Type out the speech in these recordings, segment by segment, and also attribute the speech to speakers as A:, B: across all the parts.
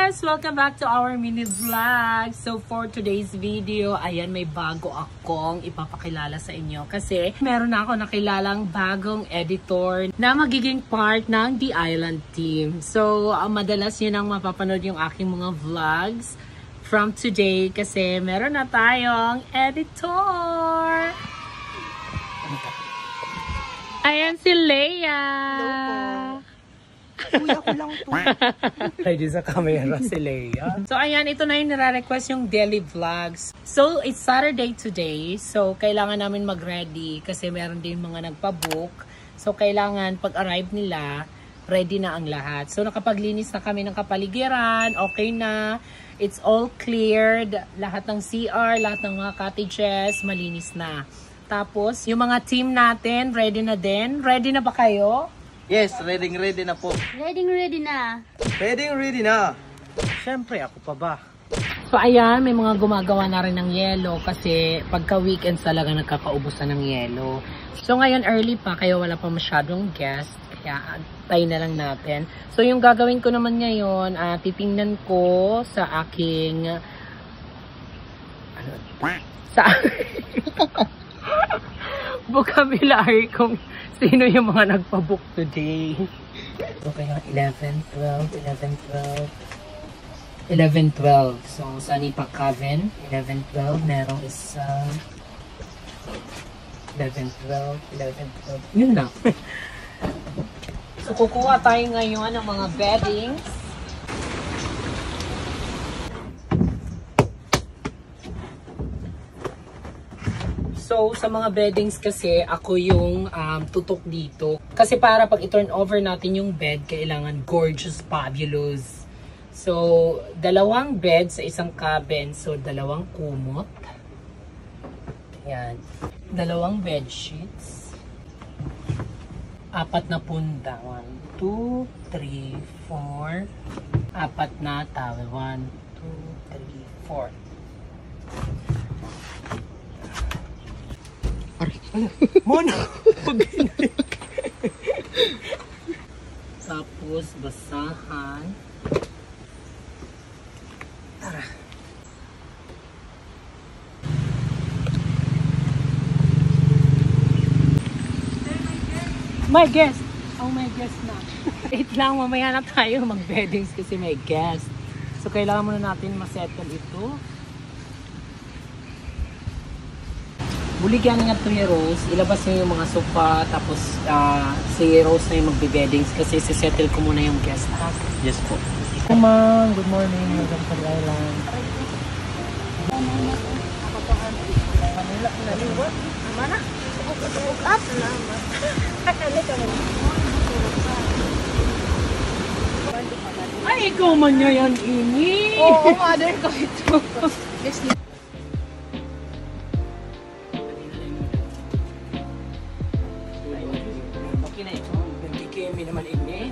A: guys! Welcome back to our mini vlog. So for today's video, ayan, may bago akong ipapakilala sa inyo. Kasi meron na ako nakilalang bagong editor na magiging part ng The Island Team. So madalas yun ang mapapanood yung aking mga vlogs from today. Kasi meron na tayong editor! Ayan si Leia!
B: Hello po. Kuya ko lang to.
A: Ay, di sa camera si Leia. So, ayan, ito na yung nire-request yung daily vlogs. So, it's Saturday today. So, kailangan namin mag-ready kasi meron din mga nagpa-book. So, kailangan pag-arrive nila, ready na ang lahat. So, nakapaglinis na kami ng kapaligiran. Okay na. It's all cleared. Lahat ng CR, lahat ng mga cottages, malinis na. Tapos, yung mga team natin, ready na din. Ready na ba kayo?
B: Yes, ready na po.
C: Ready na.
B: Ready na. Siyempre, ako pa ba?
A: So ayan, may mga gumagawa na rin ng yelo kasi pagka weekends talaga nagkakaubusan ng yelo. So ngayon early pa, kaya wala pa masyadong guest. Kaya antay na lang natin. So yung gagawin ko naman ngayon, titingnan ko sa aking... vocabulary kung sino yung mga nagpa-book today. So, kaya 11, 12, 11, 12. 11, 12. So, sa Nipa Caven, 11, 12. Merong isa. 11, 12, 11, 12. Yun lang. So, kukuha tayo ngayon ng mga beddings. So, sa mga beddings kasi, ako yung tutok dito. Kasi para pag i-turn over natin yung bed, kailangan gorgeous, fabulous. So, dalawang bed sa isang cabin. So, dalawang kumot. Ayan. Dalawang bed sheets. 4 na punda. 1, 2, 3, 4. 4 na towel. 1, 2, 3, 4.
B: Mono!
A: Tapos, basahan. Tara. My guest! Oh, my guest na. Wait lang, mamaya na tayo mag-beddings kasi may guest. So, kailangan muna natin masettle ito. Buligyan nga ito ni Rose, ilabas niyo yung mga sofa, tapos si Rose na yung magbe-beddings kasi sisettle ko muna yung guest.
B: Yes po.
A: Good morning, good morning, welcome to the island. Manila, naliwat, mana? Up naman. Ay, ikaw man niya yan, ini.
C: Oo, mother ko ito.
A: Okay na ito. Kami naman ini.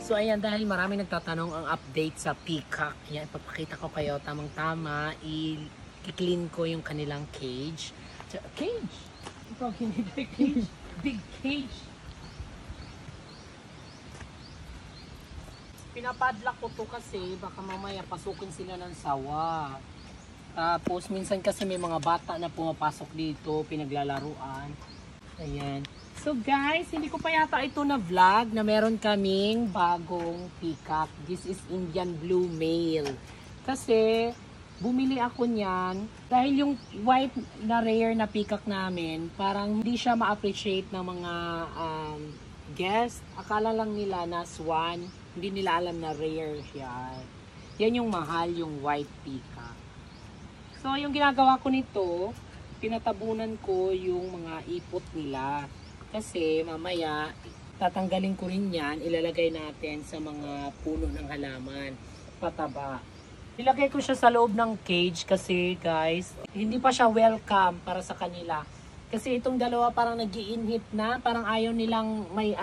A: So ayan, dahil marami nagtatanong ang update sa Peacock. Ayan, ipapakita ko kayo tamang-tama. I-clean ko yung kanilang cage. Cage? Ikaw hindi cage. Big cage. Pinapadlock ko to kasi baka mamaya pasukin sila ng sawa. Tapos minsan kasi may mga bata na pumapasok dito, pinaglalaruan. Ayan. So guys, hindi ko pa yata ito na vlog na meron kaming bagong peacock. This is Indian Blue Male. Kasi bumili ako niyan dahil yung white na rare na peacock namin, parang hindi siya ma-appreciate ng mga guest. Akala lang nila na swan, hindi nila alam na rare siya. Yan yung mahal, yung white peacock. So yung ginagawa ko nito, pinatabunan ko yung mga ipot nila. Kasi mamaya, tatanggalin ko rin yan, ilalagay natin sa mga puno ng halaman, pataba. Ilagay ko siya sa loob ng cage kasi guys, hindi pa siya welcome para sa kanila. Kasi itong dalawa parang nag-i-inhit na, parang ayaw nilang may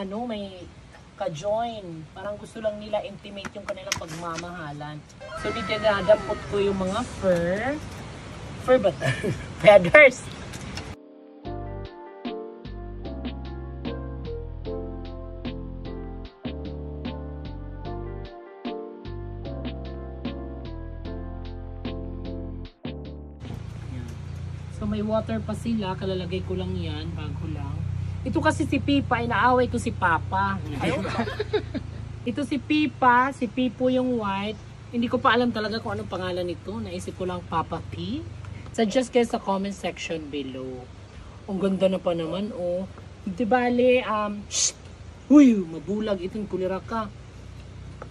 A: ka-join. Parang gusto lang nila intimate yung kanilang pagmamahalan. So, dito dinadampot ko yung mga fur ba? Feathers. So may water pa sila, kalalagay ko lang yan, bago lang. Ito kasi si Pipa, inaaway ko si Papa. Ito si Pipa, si Pipo yung white. Hindi ko pa alam talaga kung anong pangalan nito. Naisip ko lang Papa P. Suggest kayo sa comment section below. Ang ganda na pa naman, oh. Di bale, huy, mabulag itong kulira ka.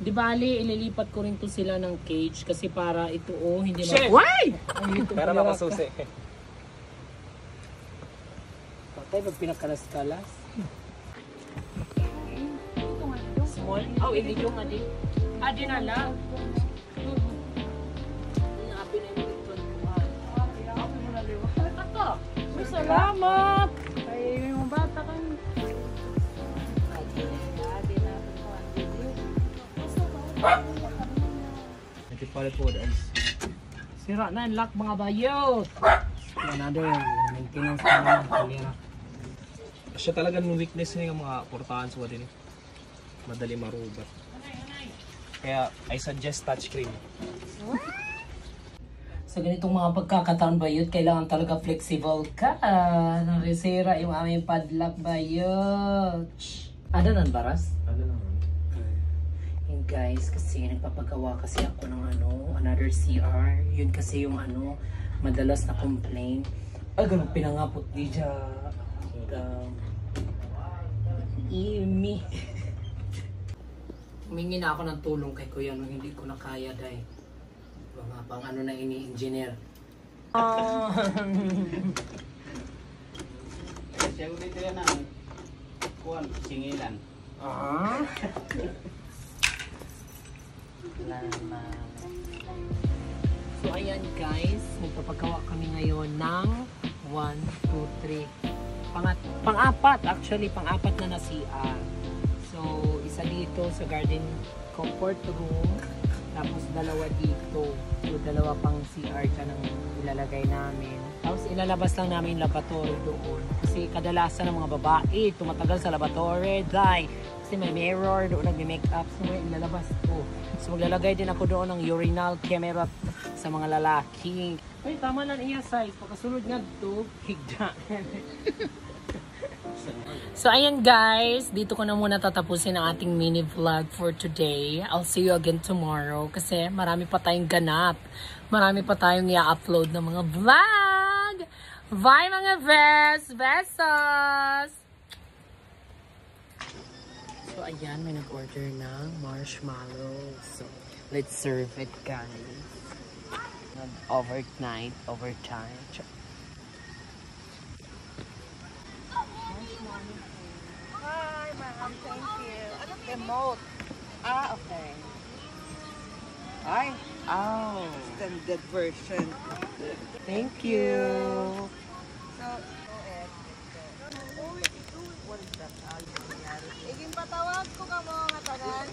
A: Di bale, ililipat ko rin to sila ng cage kasi para ito, oh, hindi Why!
B: Meron ako susi.
A: Patay, pag pinakalas-kalas. Small? Oh, hindi yung adi. Adi na lang. Inabi na yung ito. Ito! May salamat!
C: Ay, may mga bata kang...
A: Sira na, lock mga bayot! Another maintenance na naman, kalira.
B: Siya talaga ng weakness niya yung mga portahan sa din. Madali marubat. Kaya I suggest touchscreen.
A: Sa ganitong mga pagkakataon bayot, kailangan talaga flexible ka. Narisira yung aming padlock bayot. Ano nang baras?
B: Ano naman?
A: Yun guys, kasi nagpapagawa kasi ako ng another CR. Yun kasi yung madalas na complaint. Ay, ganun pinangapot di dya. Imi. Humingi na ako ng tulong kay Kuya nung hindi ko na kaya dahil. Mga pang na ini-engineer.
D: Siya ko dito yan kuwan, singilan.
A: So ayan guys, nagpapagawa kami ngayon ng 1, 2, 3 pang-apat actually, pang-apat na CR. So isa dito sa garden comfort room, tapos dalawa dito. So dalawa pang CR dyan ang ilalagay namin. Tapos ilalabas lang namin yung lavatory doon. Kasi kadalasan ng mga babae tumatagal sa lavatory dahil kasi may mirror doon, nag-makeup, so may ilalabas ko. So maglalagay din ako doon ng urinal camera sa mga lalaki. Ay, tama lang iya size. Pagkasunod nga ito, higda. So ayan guys, dito ko na muna tatapusin ang ating mini vlog for today. I'll see you again tomorrow kasi marami pa tayong ganap. Marami pa tayong i-upload ng mga vlog. Bye mga besos! So ayan, may nag-order ng marshmallows. So let's serve it guys. Overnight, overtime.
E: Hi, ma'am. Thank you. Anong remote? Okay. Ay, standard version.
A: Thank you.
E: So, what is that? Iging patawag ko ka mga tanan.